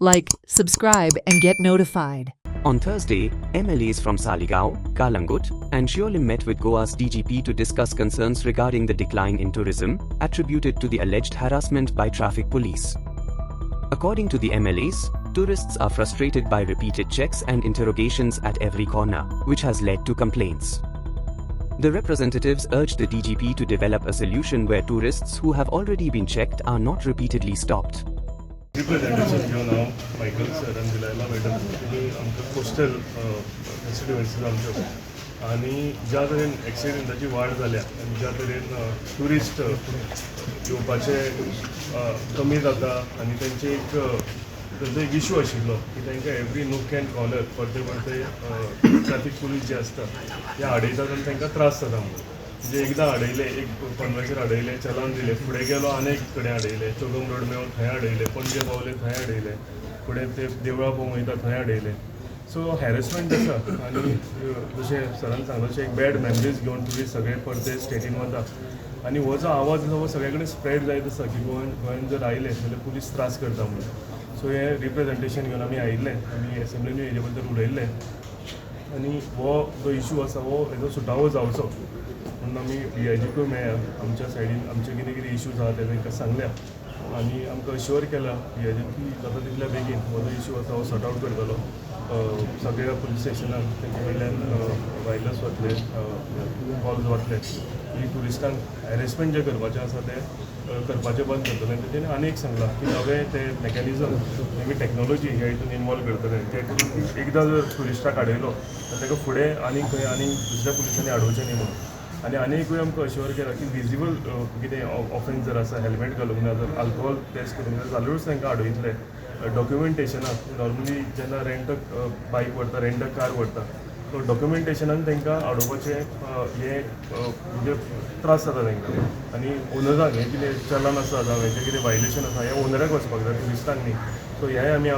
Like, subscribe, and get notified. On Thursday, MLAs from Saligao, Kalangut, and Shiolim met with Goa's DGP to discuss concerns regarding the decline in tourism, attributed to the alleged harassment by traffic police. According to the MLAs, tourists are frustrated by repeated checks and interrogations at every corner, which has led to complaints. The representatives urged the DGP to develop a solution where tourists who have already been checked are not repeatedly stopped. Representation घेऊन हांव Michael सरान दिलायला madam तुमी आमकां coastal constituencies आमच्यो आनी ज्या तरेन एक्सिडेंटाची वाड जाल्या आनी ज्या तरेन ट्युरिस्ट येवपाचे कमी जाता आनी तेंचे तेंचो एक इशू आशिल्लो की तांकां एवरी नूक एंड कॉर्नर परते परते ट्रॅफिक पुलीस जे आसता ते आडयतात आनी तांकां त्रास जाता म्हणून म्हणजे एकदां आडयले एक पणवेचेर आडयले चलान दिले फुडें गेलो आनीक कडेन आडयले चोगम रोड मेळून थंय आडयले पणजे पावले थंय आडयले फुडें ते देवळां पळोवंक वयता थंय आडयले सो हॅरेसमेंट आसा आनी जशें सरान सांगलें तशें एक बॅड मेमरीज घेवन तुमी सगळे परते स्टेटीन वता आनी हो जो आवाज आसा हो सगळे कडेन स्प्रेड जायत आसा की गोंयान जर आयले जाल्यार पुलीस त्रास करता म्हणून सो हें रिप्रेझेंटेशन घेवन आमी आयिल्ले आमी एसेंब्लीन हेजे बद्दल उलयल्ले आनी हो जो इशू आसा हो हेजो सुटावो जावचो म्हणून आमी DIGPूय मेळ्ळ्या आमच्या सायडीन आमचे कितें कितें इशूज आसा ते तांकां सांगल्या आनी आमकां अश्योर केला DIGP जाता तितल्या बेगीन हो जो इशू आसा हो सॉर्ट आवट करतलो सगळ्या पुलीस स्टेशनाक तेंचे कडल्यान वायलन्स वतले कॉल्स वतले की ट्युरिस्टांक हॅरेसमेंट जे करपाचें आसा तें करपाचें बंद करतले तेणें आनी एक सांगलां की नवें ते मॅकॅनिजम नवी टॅक्नॉलॉजी ह्या हितून इनवॉल्व करतले ते करून एकदां जर ट्युरिस्टाक आडयलो जाल्यार ताका फुडें आनी खंय आनी दुसऱ्या पुलिसांनी आडोवचें न्ही म्हणून आनी एकूय आमकां अश्योर केला की विजिबल कितें ऑफेन्स जर आसा हेल्मेट घालूंक ना जर आल्कोहॉल टेस्ट करूंक ना जाल्यारूच तांकां आडयतले डॉक्युमेंटेशनाक नॉर्मली जेन्ना रेंट बायक व्हरता रेंट कार व्हरता सो डॉक्युमेंटेशनान तांकां आडोवपाचें हें म्हणजे त्रास जाता तांकां आनी ओनराक हें कितें चलन आसा जावं हेंचें कितें वायलेशन आसा हें ओनराक वचपाक जाय ट्युरिस्टांक न्ही सो हेंय आमी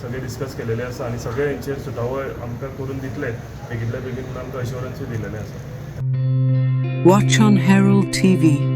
सगळे डिस्कस केलेले आसा आनी सगळे हेंचेर सुटावो आमकां करून दितले बेगींतल्या बेगीन म्हणून आमकां अश्योरन्सूय दिलेलें आसा. Watch on Herald TV.